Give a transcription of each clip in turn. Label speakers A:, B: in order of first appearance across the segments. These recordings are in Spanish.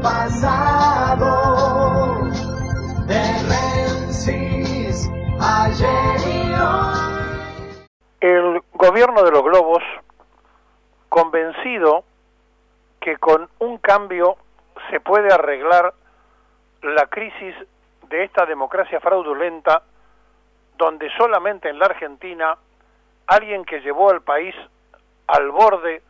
A: pasado, de Menzies, ayer y hoy.
B: El gobierno de los globos, convencido que con un cambio se puede arreglar la crisis de esta democracia fraudulenta, donde solamente en la Argentina alguien que llevó al país al borde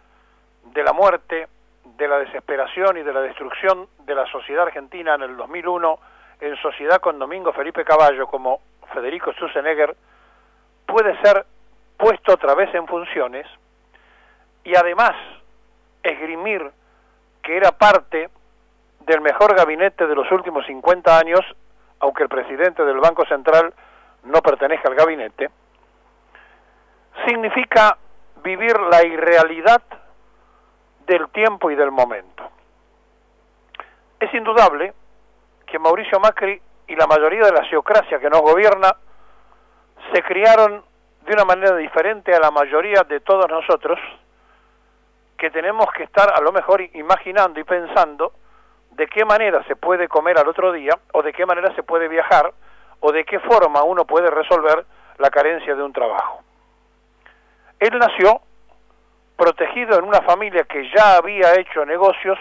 B: de la muerte, de la desesperación y de la destrucción de la sociedad argentina en el 2001, en sociedad con Domingo Felipe Cavallo como Federico Sturzenegger, puede ser puesto otra vez en funciones y además esgrimir que era parte del mejor gabinete de los últimos 50 años, aunque el presidente del Banco Central no pertenezca al gabinete, significa vivir la irrealidad del tiempo y del momento. Es indudable que Mauricio Macri y la mayoría de la geocracia que nos gobierna se criaron de una manera diferente a la mayoría de todos nosotros, que tenemos que estar a lo mejor imaginando y pensando de qué manera se puede comer al otro día, o de qué manera se puede viajar, o de qué forma uno puede resolver la carencia de un trabajo. Él nació protegido en una familia que ya había hecho negocios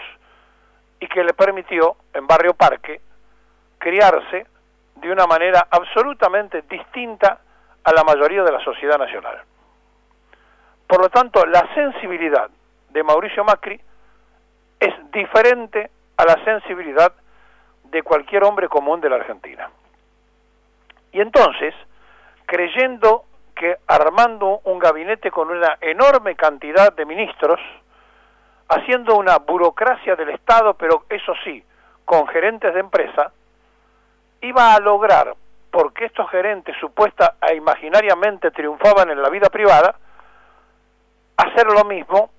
B: y que le permitió, en Barrio Parque, criarse de una manera absolutamente distinta a la mayoría de la sociedad nacional. Por lo tanto, la sensibilidad de Mauricio Macri es diferente a la sensibilidad de cualquier hombre común de la Argentina. Y entonces, creyendo que armando un gabinete con una enorme cantidad de ministros, haciendo una burocracia del Estado, pero eso sí, con gerentes de empresa, iba a lograr, porque estos gerentes supuesta e imaginariamente triunfaban en la vida privada, hacer lo mismo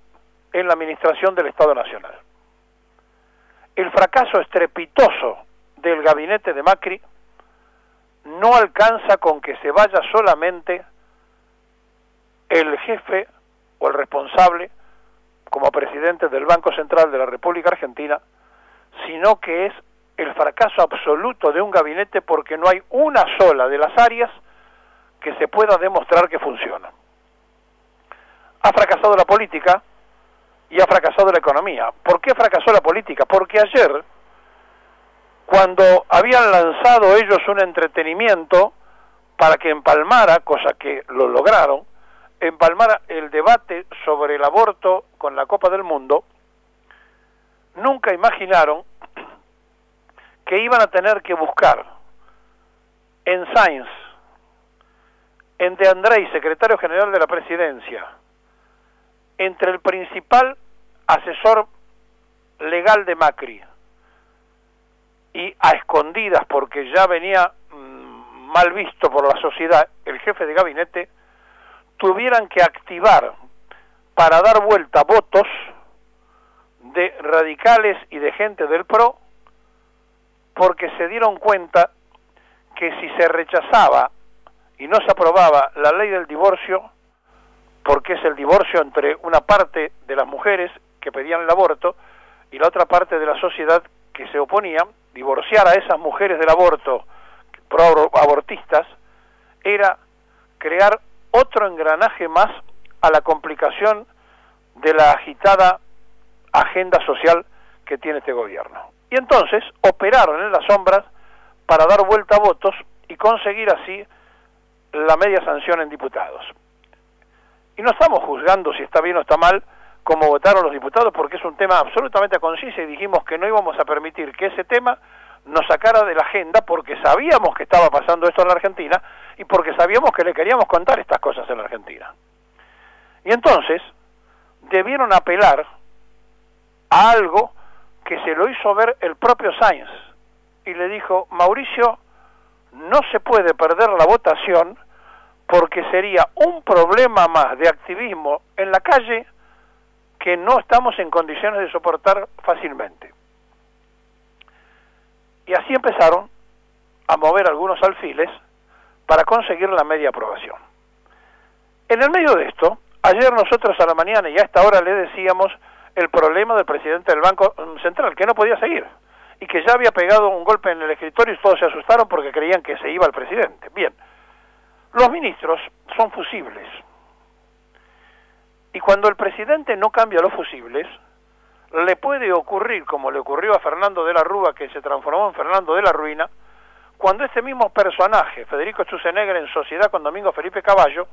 B: en la administración del Estado Nacional. El fracaso estrepitoso del gabinete de Macri no alcanza con que se vaya solamente el jefe o el responsable como presidente del Banco Central de la República Argentina, sino que es el fracaso absoluto de un gabinete, porque no hay una sola de las áreas que se pueda demostrar que funciona. Ha fracasado la política y ha fracasado la economía. ¿Por qué fracasó la política? Porque ayer, cuando habían lanzado ellos un entretenimiento para que empalmara, cosa que lo lograron, empalmara el debate sobre el aborto con la Copa del Mundo, nunca imaginaron que iban a tener que buscar en Sainz, en De Andrés, secretario general de la Presidencia, entre el principal asesor legal de Macri y a escondidas, porque ya venía mal visto por la sociedad, el jefe de gabinete, tuvieran que activar para dar vuelta votos de radicales y de gente del PRO, porque se dieron cuenta que si se rechazaba y no se aprobaba la ley del divorcio, porque es el divorcio entre una parte de las mujeres que pedían el aborto y la otra parte de la sociedad que se oponía, divorciar a esas mujeres del aborto pro-abortistas era crear otro engranaje más a la complicación de la agitada agenda social que tiene este gobierno. Y entonces operaron en las sombras para dar vuelta a votos y conseguir así la media sanción en diputados. Y no estamos juzgando si está bien o está mal cómo votaron los diputados, porque es un tema absolutamente a conciencia, y dijimos que no íbamos a permitir que ese tema nos sacara de la agenda, porque sabíamos que estaba pasando esto en la Argentina y porque sabíamos que le queríamos contar estas cosas en la Argentina. Y entonces debieron apelar a algo que se lo hizo ver el propio Sainz, y le dijo: Mauricio, no se puede perder la votación porque sería un problema más de activismo en la calle que no estamos en condiciones de soportar fácilmente. Y así empezaron a mover algunos alfiles para conseguir la media aprobación. En el medio de esto, ayer nosotros a la mañana y a esta hora le decíamos el problema del presidente del Banco Central, que no podía seguir. y que ya había pegado un golpe en el escritorio y todos se asustaron porque creían que se iba el presidente. Bien, los ministros son fusibles. Y cuando el presidente no cambia los fusibles, le puede ocurrir, como le ocurrió a Fernando de la Rúa, que se transformó en Fernando de la Ruina, cuando este mismo personaje, Federico Sturzenegger, en sociedad con Domingo Felipe Cavallo,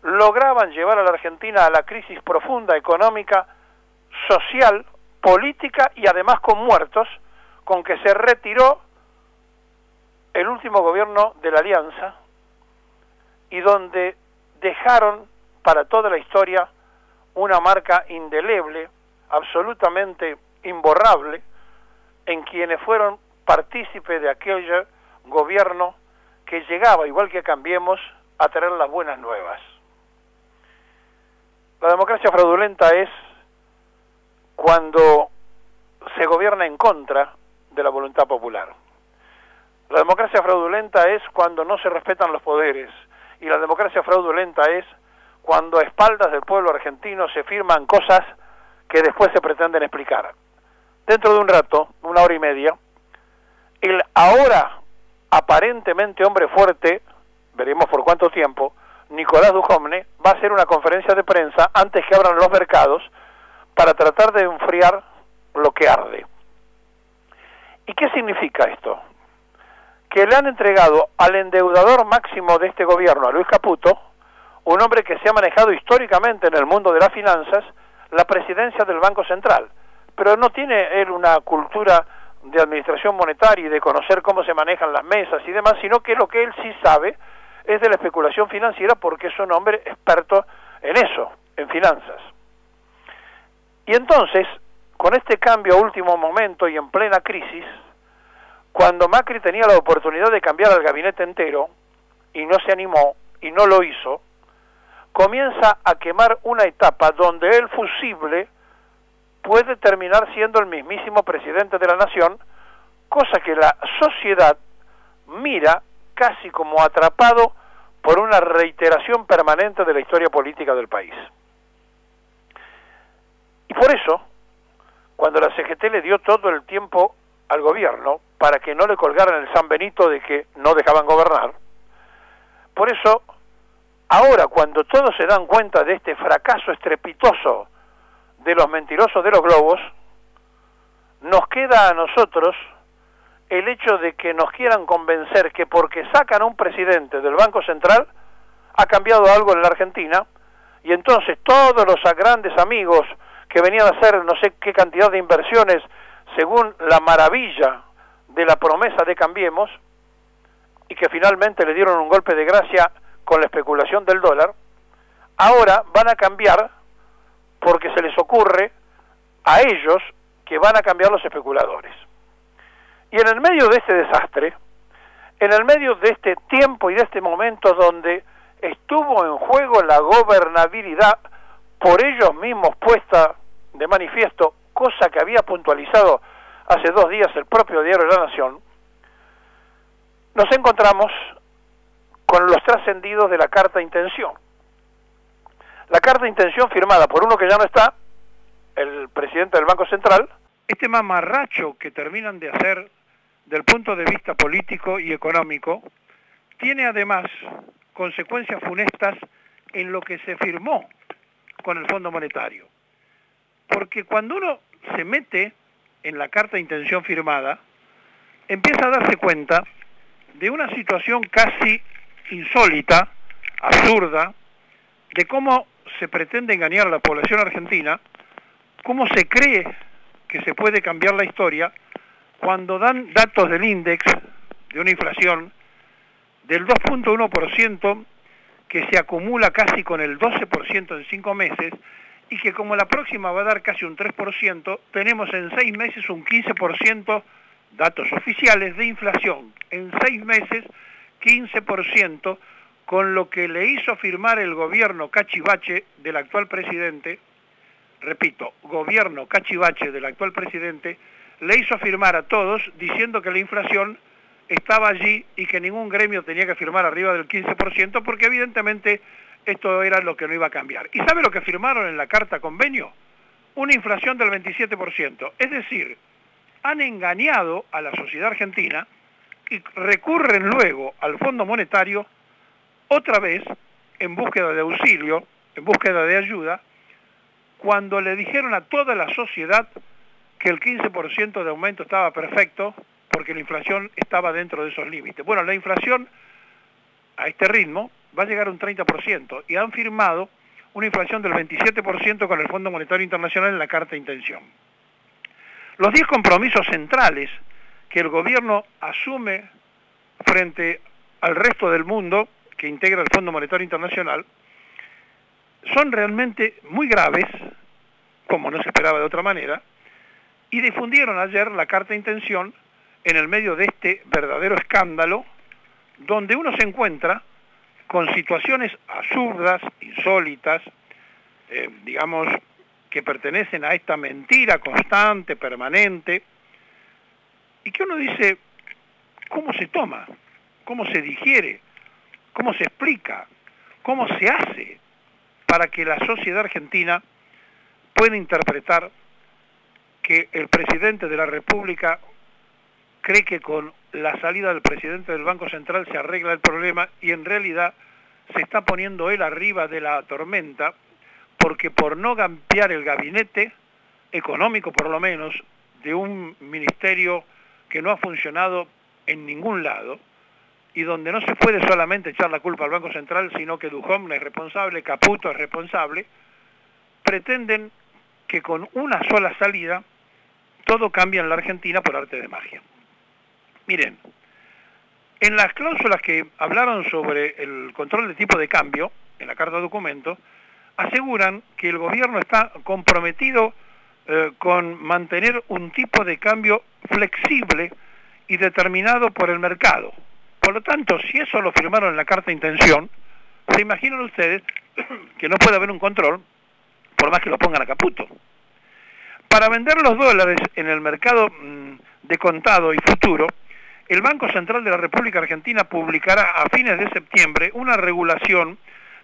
B: lograban llevar a la Argentina a la crisis profunda, económica, social, política y además con muertos, con que se retiró el último gobierno de la Alianza y donde dejaron para toda la historia una marca indeleble, absolutamente imborrable, en quienes fueron partícipes de aquel gobierno que llegaba, igual que Cambiemos, a traer las buenas nuevas. La democracia fraudulenta es cuando se gobierna en contra de la voluntad popular. La democracia fraudulenta es cuando no se respetan los poderes, y la democracia fraudulenta es cuando a espaldas del pueblo argentino se firman cosas que después se pretenden explicar. Dentro de un rato, 1 hora y media, el ahora aparentemente hombre fuerte, veremos por cuánto tiempo, Nicolás Dujovne, va a hacer una conferencia de prensa antes que abran los mercados para tratar de enfriar lo que arde. ¿Y qué significa esto? Que le han entregado al endeudador máximo de este gobierno, a Luis Caputo, un hombre que se ha manejado históricamente en el mundo de las finanzas, la presidencia del Banco Central, pero no tiene él una cultura de administración monetaria y de conocer cómo se manejan las mesas y demás, sino que lo que él sí sabe es de la especulación financiera porque es un hombre experto en eso, en finanzas. Y entonces, con este cambio a último momento y en plena crisis, cuando Macri tenía la oportunidad de cambiar al gabinete entero, y no se animó, y no lo hizo, comienza a quemar una etapa donde el fusible puede terminar siendo el mismísimo presidente de la nación, cosa que la sociedad mira casi como atrapado por una reiteración permanente de la historia política del país. Y por eso, cuando la CGT le dio todo el tiempo al gobierno para que no le colgaran el San Benito de que no dejaban gobernar, por eso, ahora cuando todos se dan cuenta de este fracaso estrepitoso de los mentirosos de los globos, nos queda a nosotros el hecho de que nos quieran convencer que porque sacan a un presidente del Banco Central ha cambiado algo en la Argentina, y entonces todos los grandes amigos que venían a hacer no sé qué cantidad de inversiones según la maravilla de la promesa de Cambiemos, y que finalmente le dieron un golpe de gracia con la especulación del dólar, ahora van a cambiar porque se les ocurre a ellos que van a cambiar los especuladores. Y en el medio de este desastre, en el medio de este tiempo y de este momento donde estuvo en juego la gobernabilidad por ellos mismos puesta de manifiesto, cosa que había puntualizado hace 2 días el propio diario La Nación, nos encontramos con los trascendidos de la carta de intención. La carta de intención firmada por uno que ya no está, el presidente del Banco Central. Este mamarracho que terminan de hacer del punto de vista político y económico, tiene además consecuencias funestas en lo que se firmó con el Fondo Monetario. Porque cuando uno se mete en la carta de intención firmada, empieza a darse cuenta de una situación casi insólita, absurda, de cómo se pretende engañar a la población argentina, cómo se cree que se puede cambiar la historia cuando dan datos del índice de una inflación del 2.1% que se acumula casi con el 12% en 5 meses, y que como la próxima va a dar casi un 3%, tenemos en 6 meses un 15%, datos oficiales de inflación, en 6 meses 15%, con lo que le hizo firmar el gobierno cachivache del actual presidente, repito, gobierno cachivache del actual presidente, le hizo firmar a todos diciendo que la inflación estaba allí y que ningún gremio tenía que firmar arriba del 15%, porque evidentemente esto era lo que no iba a cambiar. ¿Y sabe lo que firmaron en la carta convenio? Una inflación del 27%. Es decir, han engañado a la sociedad argentina y recurren luego al Fondo Monetario otra vez en búsqueda de auxilio, en búsqueda de ayuda, cuando le dijeron a toda la sociedad que el 15% de aumento estaba perfecto porque la inflación estaba dentro de esos límites. Bueno, la inflación a este ritmo va a llegar a un 30% y han firmado una inflación del 27% con el Fondo Monetario Internacional en la carta de intención. Los 10 compromisos centrales que el gobierno asume frente al resto del mundo que integra el Fondo Monetario Internacional son realmente muy graves, como no se esperaba de otra manera, y difundieron ayer la carta de intención en el medio de este verdadero escándalo, donde uno se encuentra con situaciones absurdas, insólitas, digamos, que pertenecen a esta mentira constante, permanente, y que uno dice, ¿cómo se toma? ¿Cómo se digiere? ¿Cómo se explica? ¿Cómo se hace para que la sociedad argentina pueda interpretar que el presidente de la República cree que con la salida del presidente del Banco Central se arregla el problema y en realidad se está poniendo él arriba de la tormenta porque por no cambiar el gabinete económico, por lo menos, de un ministerio que no ha funcionado en ningún lado y donde no se puede solamente echar la culpa al Banco Central, sino que Duhovne es responsable, Caputo es responsable, pretenden que con una sola salida todo cambia en la Argentina por arte de magia. Miren, en las cláusulas que hablaron sobre el control de tipo de cambio, en la carta de documento, aseguran que el gobierno está comprometido con mantener un tipo de cambio flexible y determinado por el mercado. Por lo tanto, si eso lo firmaron en la carta de intención, se imaginan ustedes que no puede haber un control por más que lo pongan a Caputo. Para vender los dólares en el mercado de contado y futuro, el Banco Central de la República Argentina publicará a fines de septiembre una regulación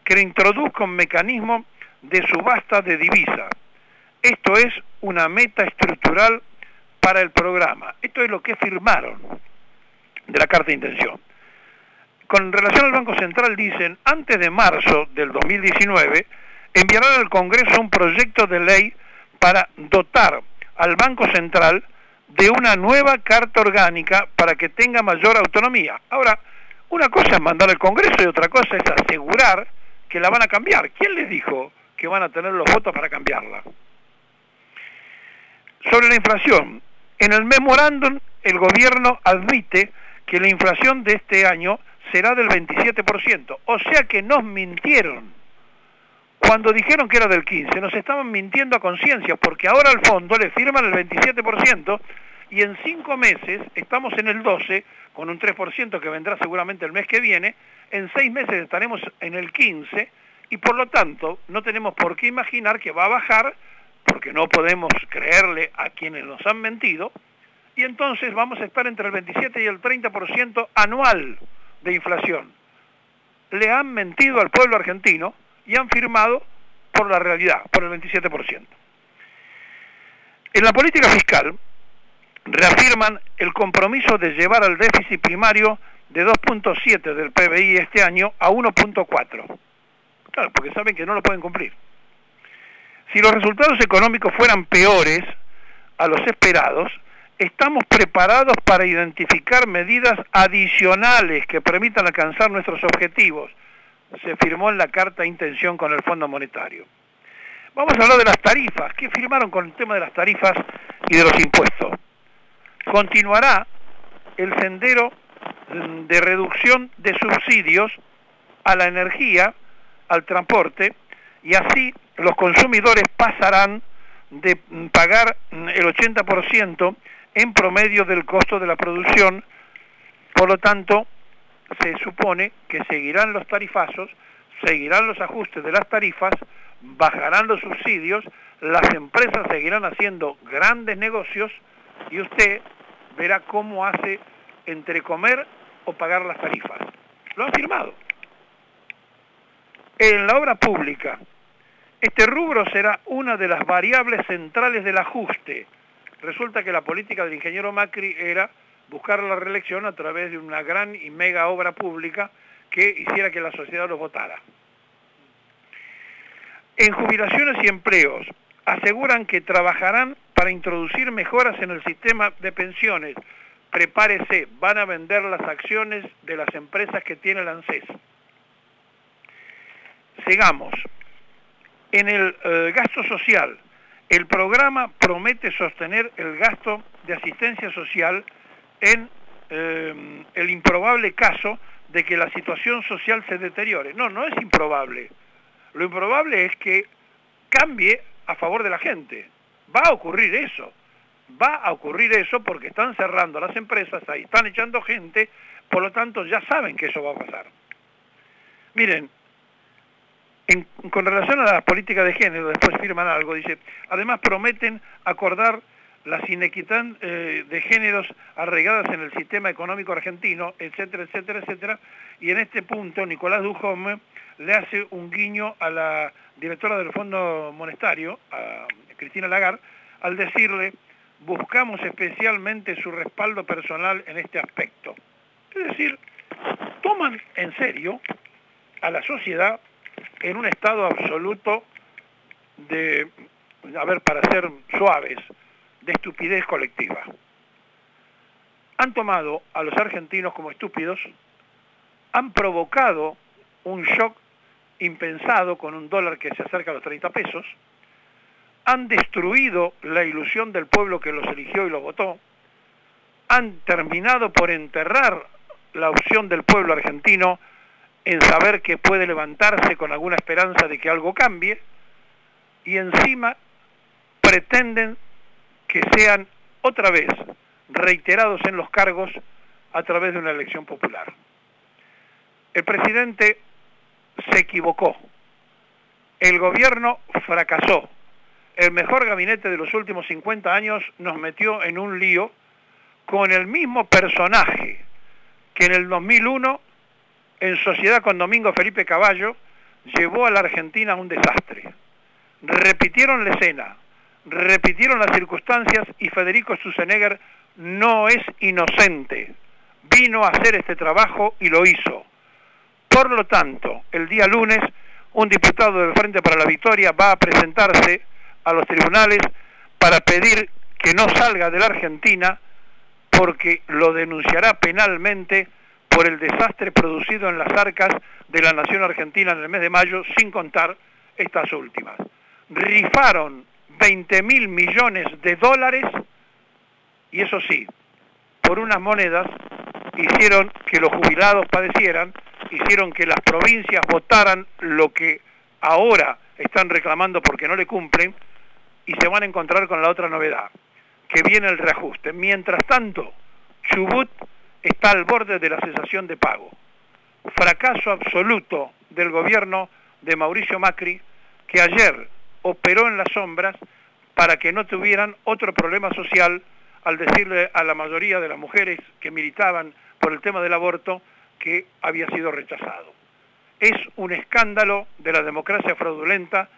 B: que introduzca un mecanismo de subasta de divisa. Esto es una meta estructural para el programa. Esto es lo que firmaron de la carta de intención. Con relación al Banco Central dicen, antes de marzo del 2019, enviarán al Congreso un proyecto de ley para dotar al Banco Central de una nueva carta orgánica para que tenga mayor autonomía. Ahora, una cosa es mandar al Congreso y otra cosa es asegurar que la van a cambiar. ¿Quién les dijo que van a tener los votos para cambiarla? Sobre la inflación, en el memorándum el gobierno admite que la inflación de este año será del 27%, o sea que nos mintieron. Cuando dijeron que era del 15%, nos estaban mintiendo a conciencia, porque ahora al fondo le firman el 27% y en 5 meses estamos en el 12%, con un 3% que vendrá seguramente el mes que viene, en 6 meses estaremos en el 15% y por lo tanto no tenemos por qué imaginar que va a bajar, porque no podemos creerle a quienes nos han mentido, y entonces vamos a estar entre el 27 y el 30% anual de inflación. Le han mentido al pueblo argentino y han firmado por la realidad, por el 27%. En la política fiscal reafirman el compromiso de llevar al déficit primario de 2.7 del PBI este año a 1.4. Claro, porque saben que no lo pueden cumplir. Si los resultados económicos fueran peores a los esperados, estamos preparados para identificar medidas adicionales que permitan alcanzar nuestros objetivos. Se firmó en la carta de intención con el Fondo Monetario. Vamos a hablar de las tarifas. ¿Qué firmaron con el tema de las tarifas y de los impuestos? Continuará el sendero de reducción de subsidios a la energía, al transporte, y así los consumidores pasarán de pagar el 80% en promedio del costo de la producción. Por lo tanto, se supone que seguirán los tarifazos, seguirán los ajustes de las tarifas, bajarán los subsidios, las empresas seguirán haciendo grandes negocios y usted verá cómo hace entre comer o pagar las tarifas. Lo han firmado. En la obra pública, este rubro será una de las variables centrales del ajuste. Resulta que la política del ingeniero Macri era buscar la reelección a través de una gran y mega obra pública que hiciera que la sociedad los votara. En jubilaciones y empleos aseguran que trabajarán para introducir mejoras en el sistema de pensiones. Prepárese, van a vender las acciones de las empresas que tiene la ANSES. Sigamos. En el gasto social, el programa promete sostener el gasto de asistencia social en el improbable caso de que la situación social se deteriore. No, no es improbable. Lo improbable es que cambie a favor de la gente. Va a ocurrir eso. Va a ocurrir eso porque están cerrando las empresas, ahí están echando gente, por lo tanto ya saben que eso va a pasar. Miren, con relación a la política de género, después firman algo, dice, además prometen acordar las inequidades de géneros arraigadas en el sistema económico argentino, etcétera, etcétera, etcétera, y en este punto Nicolás Dujovne le hace un guiño a la directora del Fondo Monetario, a Cristina Lagarde, al decirle, buscamos especialmente su respaldo personal en este aspecto. Es decir, toman en serio a la sociedad en un estado absoluto de, a ver, para ser suaves, de estupidez colectiva. Han tomado a los argentinos como estúpidos, han provocado un shock impensado con un dólar que se acerca a los 30 pesos, han destruido la ilusión del pueblo que los eligió y los votó, han terminado por enterrar la opción del pueblo argentino en saber que puede levantarse con alguna esperanza de que algo cambie, y encima pretenden que sean otra vez reiterados en los cargos a través de una elección popular. El presidente se equivocó, el gobierno fracasó, el mejor gabinete de los últimos 50 años nos metió en un lío con el mismo personaje que en el 2001, en sociedad con Domingo Felipe Cavallo, llevó a la Argentina a un desastre. Repitieron la escena, repitieron las circunstancias y Federico Sturzenegger no es inocente. Vino a hacer este trabajo y lo hizo. Por lo tanto, el día lunes, un diputado del Frente para la Victoria va a presentarse a los tribunales para pedir que no salga de la Argentina porque lo denunciará penalmente por el desastre producido en las arcas de la nación argentina en el mes de mayo, sin contar estas últimas. Rifaron 20.000 millones de dólares y eso sí, por unas monedas hicieron que los jubilados padecieran, hicieron que las provincias votaran lo que ahora están reclamando porque no le cumplen, y se van a encontrar con la otra novedad, que viene el reajuste. Mientras tanto, Chubut está al borde de la cesación de pago. Fracaso absoluto del gobierno de Mauricio Macri, que ayer operó en las sombras para que no tuvieran otro problema social al decirle a la mayoría de las mujeres que militaban por el tema del aborto que había sido rechazado. Es un escándalo de la democracia fraudulenta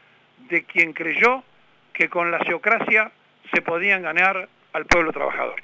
B: de quien creyó que con la geocracia se podían ganar al pueblo trabajador.